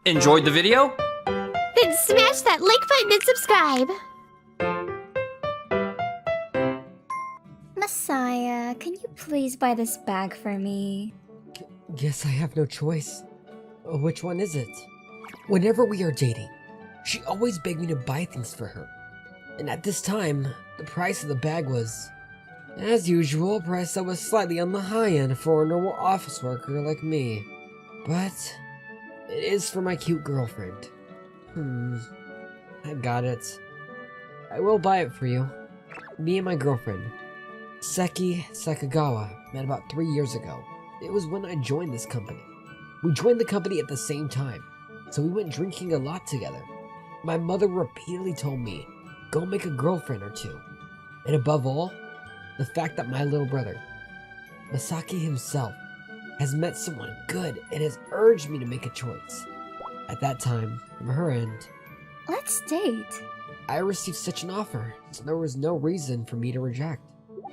Enjoyed the video? Then smash that like button and subscribe! Messiah, can you please buy this bag for me? Guess I have no choice. Which one is it? Whenever we are dating, she always begged me to buy things for her. And at this time, the price of the bag was, as usual, a price that was slightly on the high end for a normal office worker like me. But it is for my cute girlfriend. I got it. I will buy it for you. Me and my girlfriend, Seki Sakagawa, met about 3 years ago. It was when I joined this company. We joined the company at the same time, so we went drinking a lot together. My mother repeatedly told me, go make a girlfriend or two. And above all, the fact that my little brother, Masaki himself, has met someone good and has urged me to make a choice. At that time, from her end, Let's date. I received such an offer, so there was no reason for me to reject.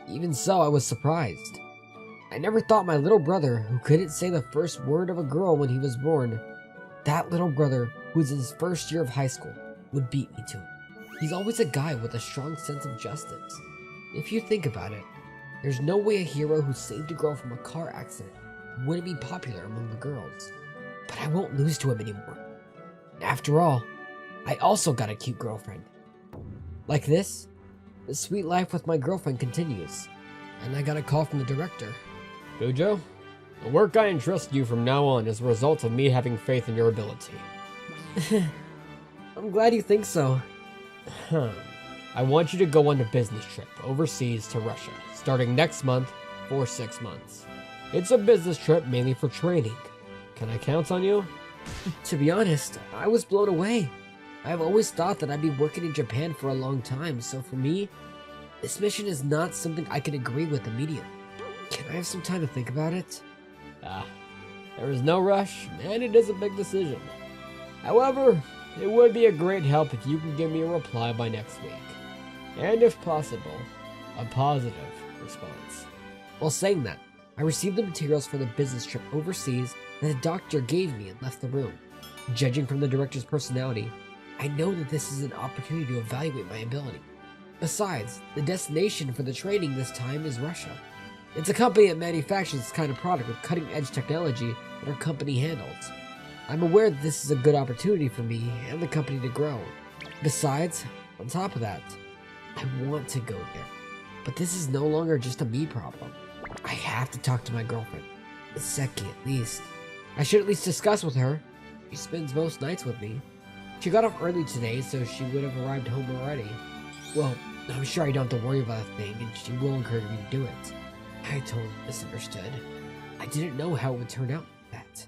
Even so, I was surprised. I never thought my little brother, who couldn't say the first word of a girl when he was born, that little brother, who was in his first year of high school, would beat me to it. He's always a guy with a strong sense of justice. If you think about it, there's no way a hero who saved a girl from a car accident wouldn't be popular among the girls. But I won't lose to him anymore. After all, I also got a cute girlfriend. Like this, the sweet life with my girlfriend continues. And I got a call from the director. Fujo, the work I entrust you from now on is a result of me having faith in your ability. I'm glad you think so. I want you to go on a business trip overseas to Russia, starting next month for 6 months. It's a business trip mainly for training. Can I count on you? To be honest, I was blown away. I've always thought that I'd be working in Japan for a long time, so for me, this mission is not something I can agree with immediately. Can I have some time to think about it? There is no rush, and it is a big decision. However, it would be a great help if you could give me a reply by next week. And if possible, a positive response. While saying that, I received the materials for the business trip overseas that the doctor gave me and left the room. Judging from the director's personality, I know that this is an opportunity to evaluate my ability. Besides, the destination for the training this time is Russia. It's a company that manufactures this kind of product with cutting-edge technology that our company handles. I'm aware that this is a good opportunity for me and the company to grow. Besides, on top of that, I want to go there. But this is no longer just a me problem. I have to talk to my girlfriend, Seki at least. I should at least discuss with her. She spends most nights with me. She got off early today, so she would have arrived home already. Well, I'm sure I don't have to worry about a thing, and she will encourage me to do it. I totally misunderstood. I didn't know how it would turn out like that.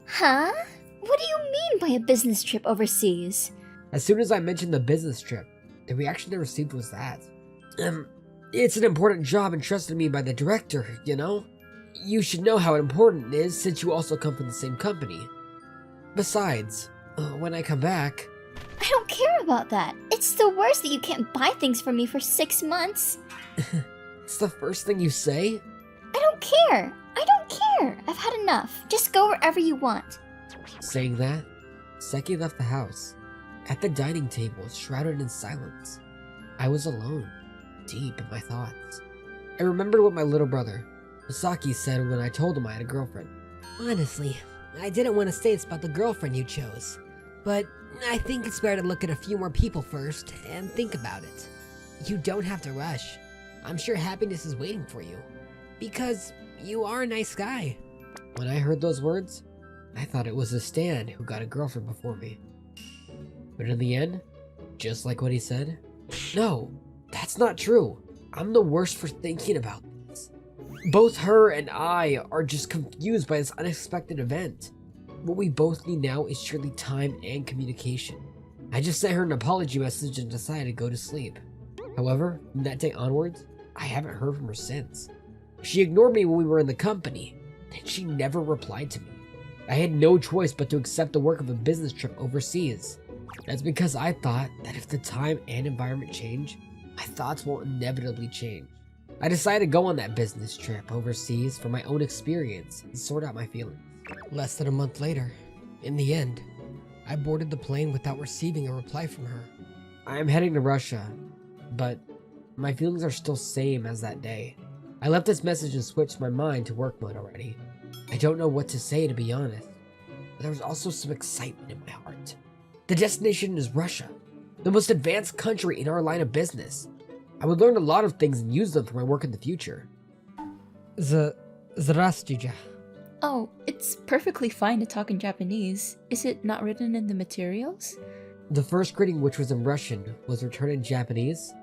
Huh? What do you mean by a business trip overseas? As soon as I mentioned the business trip, the reaction I received was that. It's an important job entrusted to me by the director, you know? You should know how important it is since you also come from the same company. Besides, when I come back... I don't care about that. It's the worst that you can't buy things for me for 6 months. It's the first thing you say? I don't care. I don't care. I've had enough. Just go wherever you want. Saying that, Seki left the house. At the dining table, shrouded in silence, I was alone, deep in my thoughts. I remembered what my little brother, Masaki, said when I told him I had a girlfriend. Honestly, I didn't want to say it's about the girlfriend you chose, but I think it's better to look at a few more people first and think about it. You don't have to rush. I'm sure happiness is waiting for you, because you are a nice guy. When I heard those words, I thought it was a Stan who got a girlfriend before me. But in the end, just like what he said, no, that's not true. I'm the worst for thinking about this. Both her and I are just confused by this unexpected event. What we both need now is surely time and communication. I just sent her an apology message and decided to go to sleep. However, from that day onwards, I haven't heard from her since. She ignored me when we were in the company, and she never replied to me. I had no choice but to accept the work of a business trip overseas. That's because I thought that if the time and environment change, my thoughts will inevitably change. I decided to go on that business trip overseas for my own experience and sort out my feelings. Less than a month later, In the end, I boarded the plane without receiving a reply from her. I am heading to Russia, but my feelings are still same as that day. I left this message and switched my mind to work mode already. I don't know what to say, to be honest, but there was also some excitement in my heart. The destination is Russia, the most advanced country in our line of business. I would learn a lot of things and use them for my work in the future. Здравствуйте. Oh, it's perfectly fine to talk in Japanese. Is it not written in the materials? The first greeting, which was in Russian, was returned in Japanese.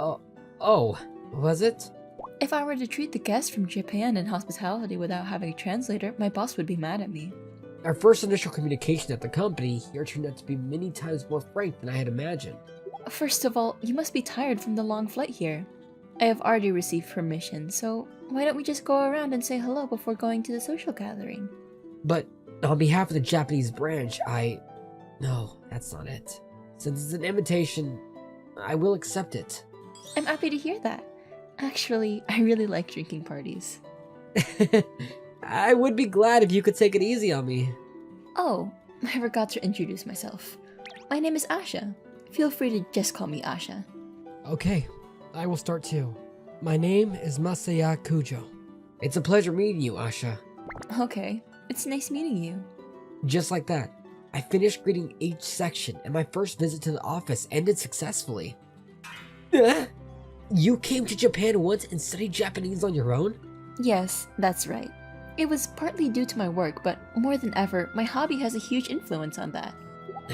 Oh, was it? If I were to treat the guests from Japan in hospitality without having a translator, my boss would be mad at me. Our first initial communication at the company here turned out to be many times more frank than I had imagined. First of all, you must be tired from the long flight here. I have already received permission, so why don't we just go around and say hello before going to the social gathering? But on behalf of the Japanese branch, No, that's not it. Since it's an invitation, I will accept it. I'm happy to hear that. Actually, I really like drinking parties. I would be glad if you could take it easy on me. Oh, I forgot to introduce myself. My name is Asha. Feel free to just call me Asha. Okay, I will start too. My name is Masaya Kujo. It's a pleasure meeting you, Asha. Okay, it's nice meeting you. Just like that, I finished greeting each section and my first visit to the office ended successfully. You came to Japan once and studied Japanese on your own? Yes, that's right. It was partly due to my work, but more than ever, my hobby has a huge influence on that.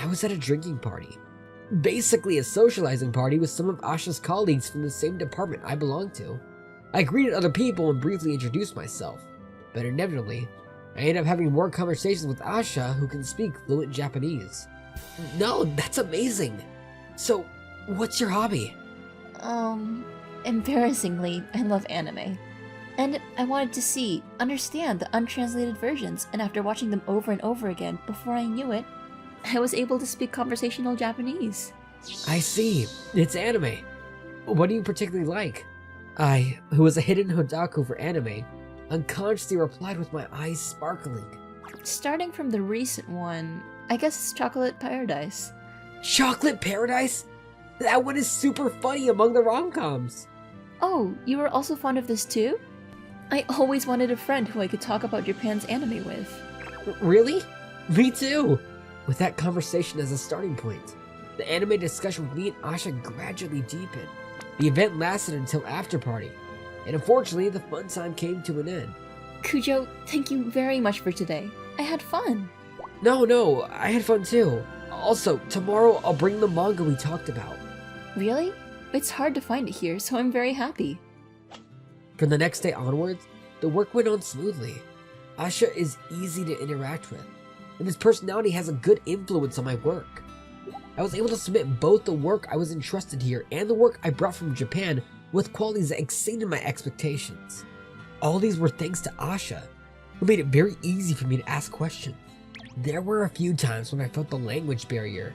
I was at a drinking party. Basically a socializing party with some of Asha's colleagues from the same department I belong to. I greeted other people and briefly introduced myself, but inevitably, I ended up having more conversations with Asha, who can speak fluent Japanese. No, that's amazing! So, what's your hobby? Embarrassingly, I love anime. And I wanted to understand the untranslated versions, and after watching them over and over again, before I knew it, I was able to speak conversational Japanese. I see. It's anime. What do you particularly like? I, who was a hidden otaku for anime, unconsciously replied with my eyes sparkling. Starting from the recent one, I guess it's Chocolate Paradise. Chocolate Paradise? That one is super funny among the rom-coms. Oh, you were also fond of this too? I always wanted a friend who I could talk about Japan's anime with. Really? Me too! With that conversation as a starting point, the anime discussion with me and Asha gradually deepened. The event lasted until after party, and unfortunately the fun time came to an end. Kujo, thank you very much for today. I had fun. No, I had fun too. Also, tomorrow I'll bring the manga we talked about. Really? It's hard to find it here, so I'm very happy. From the next day onwards, the work went on smoothly. Asha is easy to interact with, and his personality has a good influence on my work. I was able to submit both the work I was entrusted here and the work I brought from Japan with qualities that exceeded my expectations. All these were thanks to Asha, who made it very easy for me to ask questions. There were a few times when I felt the language barrier,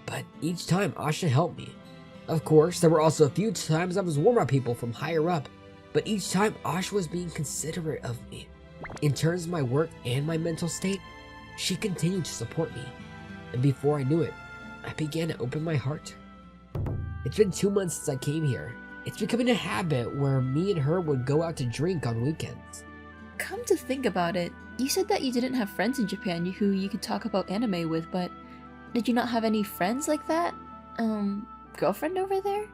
but each time Asha helped me. Of course, there were also a few times I was warned by people from higher up, but each time Asha was being considerate of me. In terms of my work and my mental state, she continued to support me, and before I knew it, I began to open my heart. It's been 2 months since I came here. It's becoming a habit where me and her would go out to drink on weekends. Come to think about it, you said that you didn't have friends in Japan who you could talk about anime with, but did you not have any friends like that? Girlfriend over there?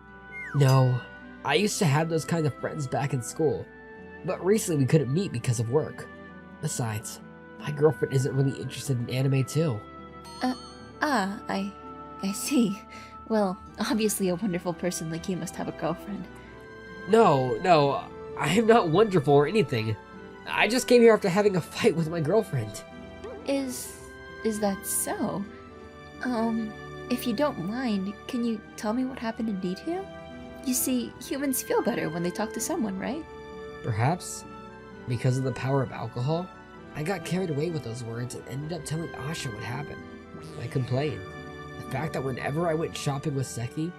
No, I used to have those kinds of friends back in school, but recently we couldn't meet because of work. Besides, my girlfriend isn't really interested in anime too. I see. Well, obviously a wonderful person like you must have a girlfriend. No, I am not wonderful or anything. I just came here after having a fight with my girlfriend. Is that so? If you don't mind, can you tell me what happened in detail? You see, humans feel better when they talk to someone, right? Perhaps, because of the power of alcohol, I got carried away with those words and ended up telling Asha what happened. I complained. The fact that whenever I went shopping with Seki,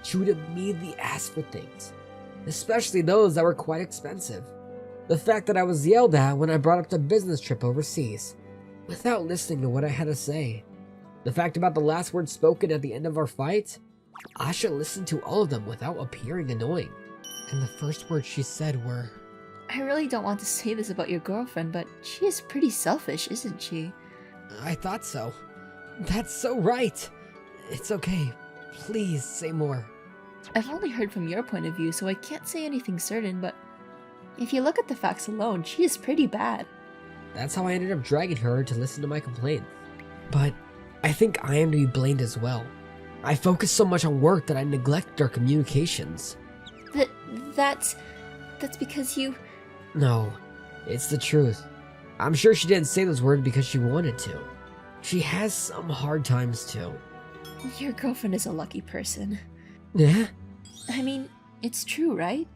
she would immediately ask for things, especially those that were quite expensive. The fact that I was yelled at when I brought up the business trip overseas. without listening to what I had to say. The fact about the last words spoken at the end of our fight, Asha listened to all of them without appearing annoying. And the first words she said were, I really don't want to say this about your girlfriend, but she is pretty selfish, isn't she? I thought so. That's so right. It's okay. Please say more. I've only heard from your point of view, so I can't say anything certain, but if you look at the facts alone, she is pretty bad. That's how I ended up dragging her to listen to my complaints. But I think I am to be blamed as well. I focused so much on work that I neglected our communications. That's because you... No, it's the truth. I'm sure she didn't say those words because she wanted to. She has some hard times too. Your girlfriend is a lucky person. Yeah? I mean, it's true, right?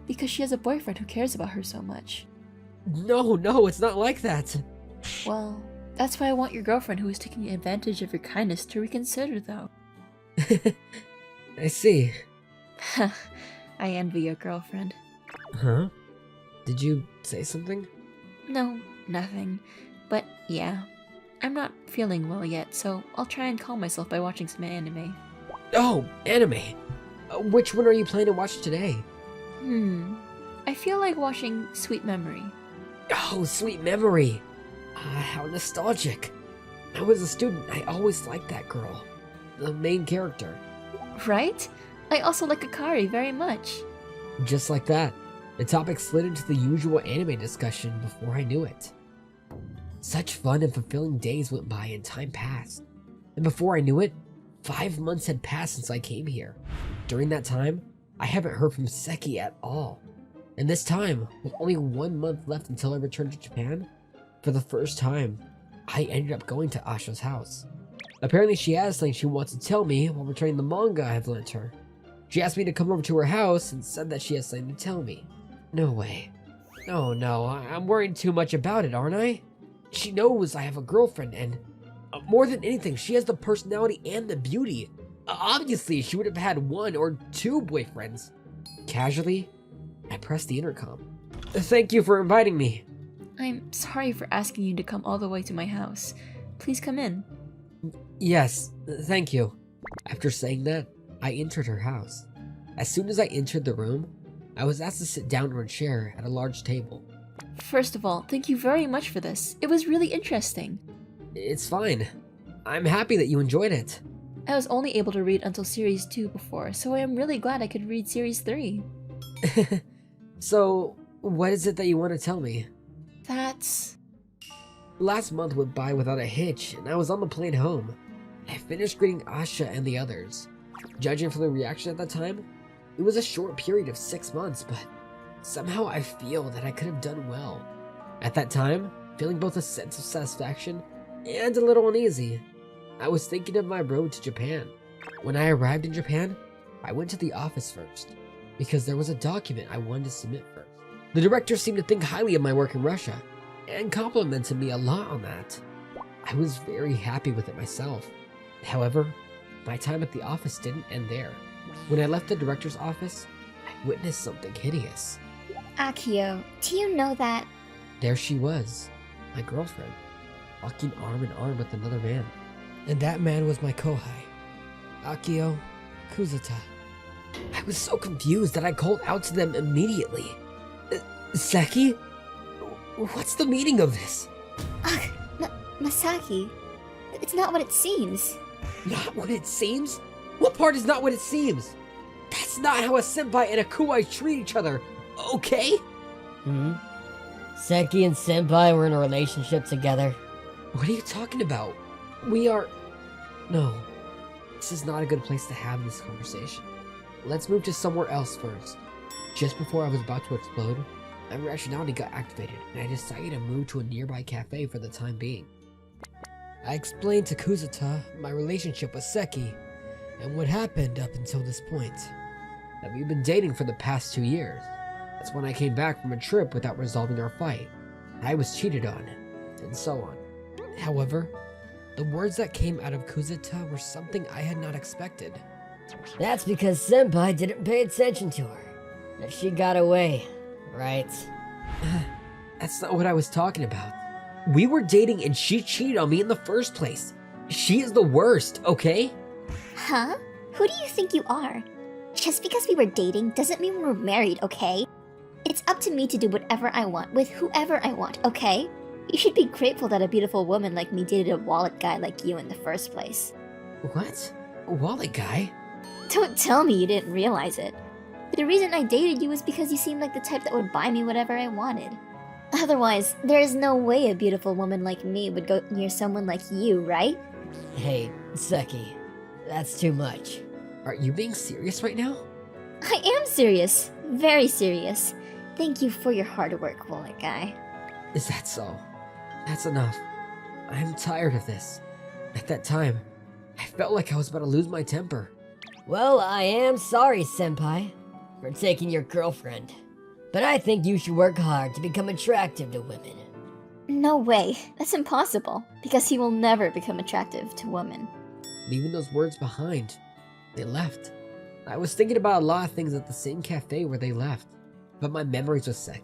Because she has a boyfriend who cares about her so much. No, it's not like that. Well, that's why I want your girlfriend who is taking advantage of your kindness to reconsider, though. I see. I envy your girlfriend. Huh? Did you say something? No, nothing. But yeah, I'm not feeling well yet, so I'll try and calm myself by watching some anime. Oh, anime. Which one are you planning to watch today? I feel like watching Sweet Memory. Oh, Sweet Memory. How nostalgic. I was a student. I always liked that girl. The main character. Right? I also like Akari very much. Just like that, the topic slid into the usual anime discussion before I knew it. Such fun and fulfilling days went by and time passed. And before I knew it, 5 months had passed since I came here. During that time, I haven't heard from Seki at all. And this time, with only 1 month left until I return to Japan, for the first time, I ended up going to Asha's house. Apparently she has something she wants to tell me while returning the manga I've lent her. She asked me to come over to her house and said that she has something to tell me. No way. Oh no, I'm worried too much about it, aren't I? She knows I have a girlfriend and, more than anything, she has the personality and the beauty. Obviously, she would have had 1 or 2 boyfriends. Casually, I pressed the intercom. Thank you for inviting me. I'm sorry for asking you to come all the way to my house. Please come in. Yes, thank you. After saying that, I entered her house. As soon as I entered the room, I was asked to sit down on a chair at a large table. First of all, thank you very much for this. It was really interesting. It's fine. I'm happy that you enjoyed it. I was only able to read until Series 2 before, so I am really glad I could read Series 3. So, what is it that you want to tell me? That's... Last month went by without a hitch, and I was on the plane home. I finished greeting Asha and the others. Judging from the reaction at that time, it was a short period of 6 months, but somehow I feel that I could have done well. At that time, feeling both a sense of satisfaction and a little uneasy, I was thinking of my road to Japan. When I arrived in Japan, I went to the office first, because there was a document I wanted to submit first. The director seemed to think highly of my work in Russia, and complimented me a lot on that. I was very happy with it myself. However, my time at the office didn't end there. When I left the director's office, I witnessed something hideous. Akio, do you know that? There she was, my girlfriend, walking arm in arm with another man. And that man was my kohai, Akio Kuzuta. I was so confused that I called out to them immediately. Seki? What's the meaning of this? Ugh, Masaki. It's not what it seems. Not what it seems? What part is not what it seems? That's not how a senpai and a kuai treat each other, okay? Seki and Senpai were in a relationship together. What are you talking about? We are... No. This is not a good place to have this conversation. Let's move to somewhere else first. Just before I was about to explode, my rationality got activated, and I decided to move to a nearby cafe for the time being. I explained to Kuzuta my relationship with Seki, and what happened up until this point. That we've been dating for the past 2 years. That's when I came back from a trip without resolving our fight. I was cheated on, and so on. However, the words that came out of Kuzuta were something I had not expected. That's because Senpai didn't pay attention to her. That she got away, right? That's not what I was talking about. We were dating and she cheated on me in the first place. She is the worst, okay? Huh? Who do you think you are? Just because we were dating doesn't mean we're married, okay? It's up to me to do whatever I want with whoever I want, okay? You should be grateful that a beautiful woman like me dated a wallet guy like you in the first place. What? A wallet guy? Don't tell me you didn't realize it. The reason I dated you was because you seemed like the type that would buy me whatever I wanted. Otherwise, there is no way a beautiful woman like me would go near someone like you, right? Hey, Seki, that's too much. Are you being serious right now? I am serious. Very serious. Thank you for your hard work, wallet guy. Is that so? That's enough. I'm tired of this. At that time, I felt like I was about to lose my temper. Well, I am sorry, Senpai, for taking your girlfriend. But I think you should work hard to become attractive to women. No way. That's impossible, because he will never become attractive to women. Leaving those words behind, they left. I was thinking about a lot of things at the same cafe where they left, but my memories were set.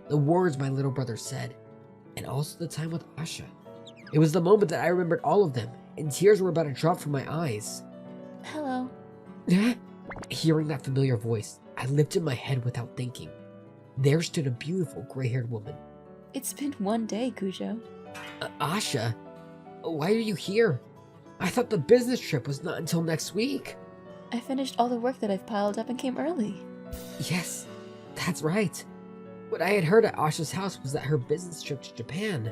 The words my little brother said, and also the time with Asha. It was the moment that I remembered all of them, and tears were about to drop from my eyes. Hello. Hearing that familiar voice, I lifted my head without thinking. There stood a beautiful gray-haired woman. It's been one day, Kujo. Asha? Why are you here? I thought the business trip was not until next week. I finished all the work that I've piled up and came early. Yes, that's right. What I had heard at Asha's house was that her business trip to Japan.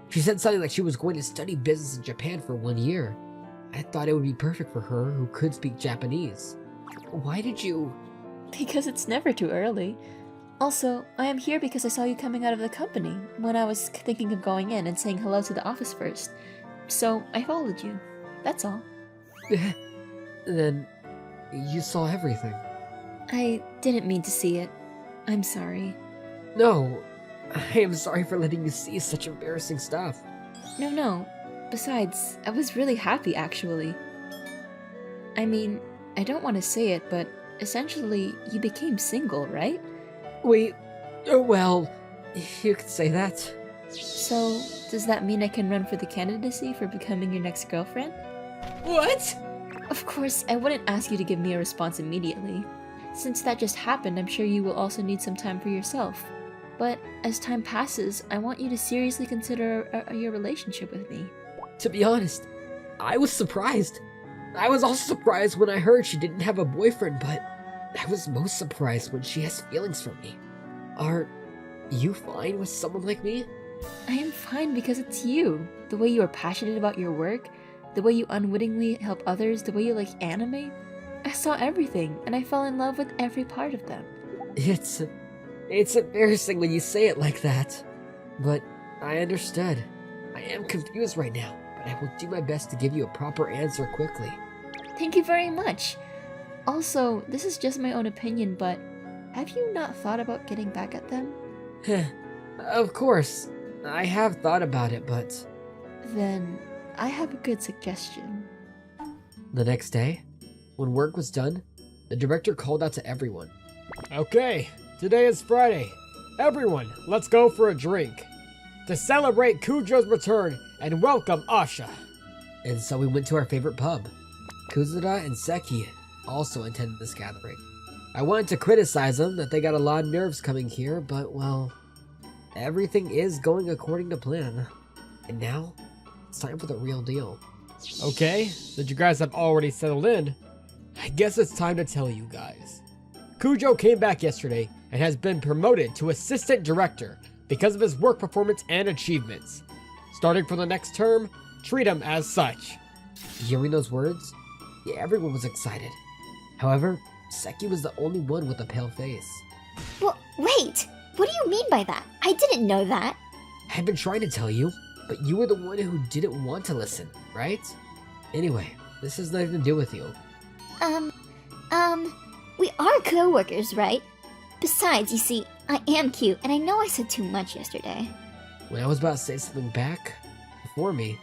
She said something like she was going to study business in Japan for 1 year. I thought it would be perfect for her who could speak Japanese. Why did you... Because it's never too early. Also, I am here because I saw you coming out of the company when I was thinking of going in and saying hello to the office first. So I followed you. That's all. Then you saw everything. I didn't mean to see it. I'm sorry. No, I am sorry for letting you see such embarrassing stuff. No. Besides, I was really happy actually. I mean, I don't want to say it, but essentially, you became single, right? Well, you could say that. So, does that mean I can run for the candidacy for becoming your next girlfriend? What? Of course, I wouldn't ask you to give me a response immediately. Since that just happened, I'm sure you will also need some time for yourself. But as time passes, I want you to seriously consider your relationship with me. To be honest, I was surprised. I was also surprised when I heard she didn't have a boyfriend, but I was most surprised when she has feelings for me. Are you fine with someone like me? I am fine because it's you. The way you are passionate about your work, the way you unwittingly help others, the way you like anime. I saw everything, and I fell in love with every part of them. It's embarrassing when you say it like that. But I understood. I am confused right now, but I will do my best to give you a proper answer quickly. Thank you very much. Also, this is just my own opinion, but have you not thought about getting back at them? Of course, I have thought about it, but... Then, I have a good suggestion. The next day, when work was done, the director called out to everyone. Okay, today is Friday. Everyone, let's go for a drink. To celebrate Kujo's return and welcome Asha. And so we went to our favorite pub. Kuzura and Seki also attended this gathering. I wanted to criticize them that they got a lot of nerves coming here, but well, everything is going according to plan. And now, it's time for the real deal. Okay, that you guys have already settled in, I guess it's time to tell you guys. Kujo came back yesterday and has been promoted to assistant director because of his work performance and achievements. Starting for the next term, treat him as such. Hearing those words, yeah, everyone was excited. However, Seki was the only one with a pale face. Well, wait! What do you mean by that? I didn't know that. I've been trying to tell you, but you were the one who didn't want to listen, right? Anyway, this has nothing to do with you. We are co-workers, right? Besides, you see, I am cute, and I know I said too much yesterday. When I was about to say something back, before me,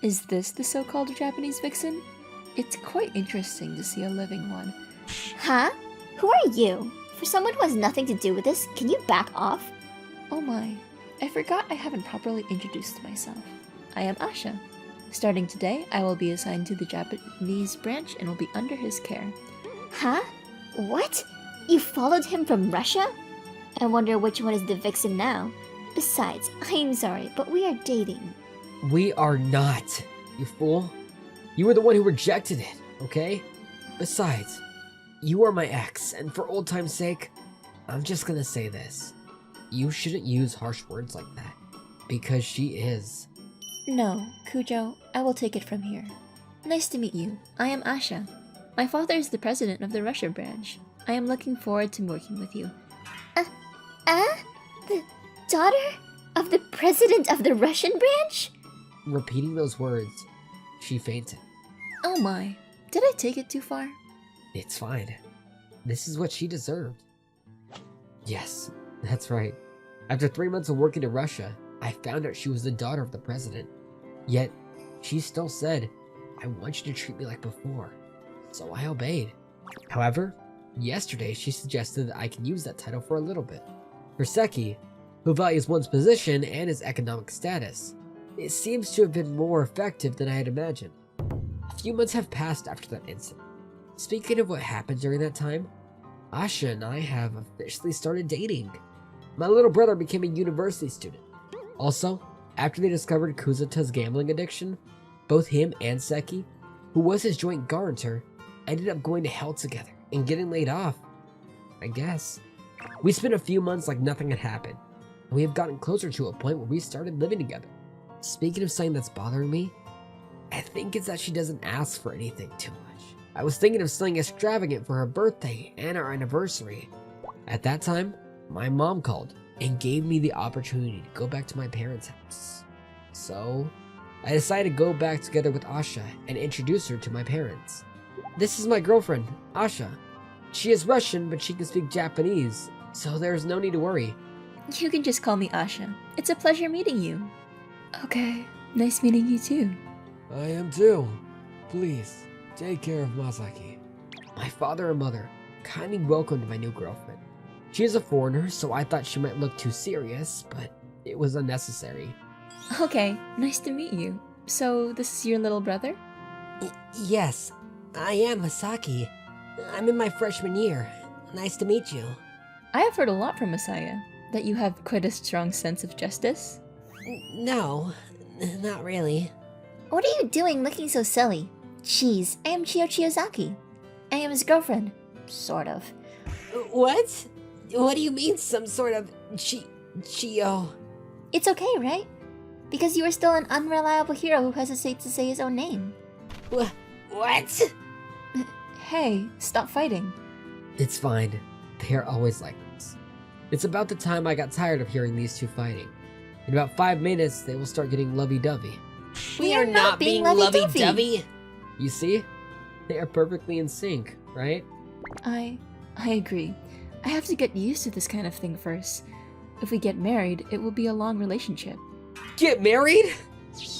Is this the so-called Japanese vixen? It's quite interesting to see a living one. Huh? Who are you? For someone who has nothing to do with this, can you back off? Oh my, I forgot I haven't properly introduced myself. I am Asha. Starting today, I will be assigned to the Japanese branch and will be under his care. Huh? What? You followed him from Russia? I wonder which one is the vixen now. Besides, I'm sorry, but we are dating. We are not, you fool. You were the one who rejected it, okay? Besides, you are my ex, and for old time's sake, I'm just gonna say this. You shouldn't use harsh words like that, because she is. No, Kujo, I will take it from here. Nice to meet you. I am Asha. My father is the president of the Russia branch. I am looking forward to working with you. The daughter of the president of the Russian branch? Repeating those words, she fainted. Oh my, did I take it too far? It's fine. This is what she deserved. Yes, that's right. After 3 months of working in Russia, I found out she was the daughter of the president. Yet, she still said, I want you to treat me like before. So I obeyed. However, yesterday she suggested that I can use that title for a little bit. For Seki, who values one's position and his economic status, it seems to have been more effective than I had imagined. A few months have passed after that incident. Speaking of what happened during that time, Asha and I have officially started dating. My little brother became a university student. Also, after they discovered Kuzuta's gambling addiction, both him and Seki, who was his joint guarantor, ended up going to hell together and getting laid off. I guess. We spent a few months like nothing had happened, and we have gotten closer to a point where we started living together. Speaking of something that's bothering me, I think it's that she doesn't ask for anything too much. I was thinking of something extravagant for her birthday and our anniversary. At that time, my mom called and gave me the opportunity to go back to my parents' house. So, I decided to go back together with Asha and introduce her to my parents. This is my girlfriend, Asha. She is Russian, but she can speak Japanese, so there's no need to worry. You can just call me Asha. It's a pleasure meeting you. Okay, nice meeting you too. I am too. Please, take care of Masaki. My father and mother kindly welcomed my new girlfriend. She is a foreigner, so I thought she might look too serious, but it was unnecessary. Okay, nice to meet you. So, this is your little brother? Yes, I am Masaki. I'm in my freshman year. Nice to meet you. I have heard a lot from Messiah, that you have quite a strong sense of justice. No, not really. What are you doing looking so silly? Jeez, I am Chio Chiyozaki. I am his girlfriend. Sort of. What? What do you mean some sort of Chio? It's okay, right? Because you are still an unreliable hero who hesitates to say his own name. What? Hey, stop fighting. It's fine. They are always like this. It's about the time I got tired of hearing these two fighting. In about 5 minutes, they will start getting lovey-dovey. We are not being lovey-dovey. You see? They are perfectly in sync, right? I agree. I have to get used to this kind of thing first. If we get married, it will be a long relationship. Get married?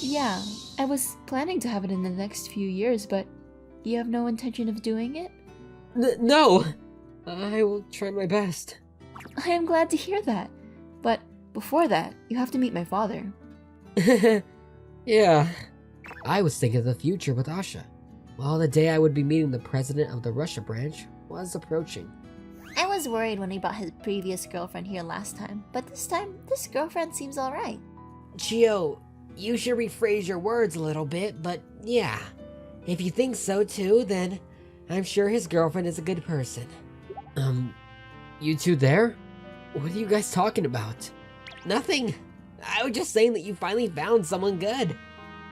Yeah, I was planning to have it in the next few years, but you have no intention of doing it? No! I will try my best. I am glad to hear that. But before that, you have to meet my father. Yeah. I was thinking of the future with Asha, while the day I would be meeting the president of the Russia branch was approaching. I was worried when he brought his previous girlfriend here last time, but this time, this girlfriend seems alright. Chio, you should rephrase your words a little bit, but yeah. If you think so too, then I'm sure his girlfriend is a good person. You two there? What are you guys talking about? Nothing. I was just saying that you finally found someone good.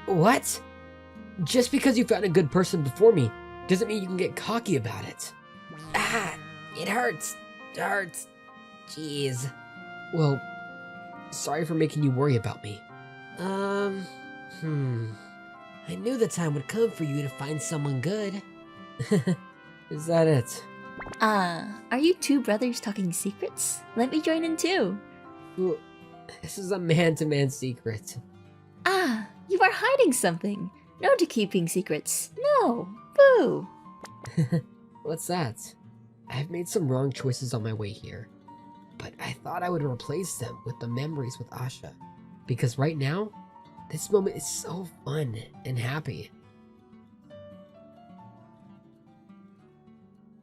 What? Just because you found a good person before me doesn't mean you can get cocky about it. Ah, it hurts. It hurts. Jeez. Well, sorry for making you worry about me. I knew the time would come for you to find someone good. Is that it? Are you two brothers talking secrets? Let me join in too. Well, this is a man-to-man secret. You are hiding something. No to keeping secrets. No. Boo. What's that? I've made some wrong choices on my way here. but I thought I would replace them with the memories with Asha. Because right now, this moment is so fun and happy.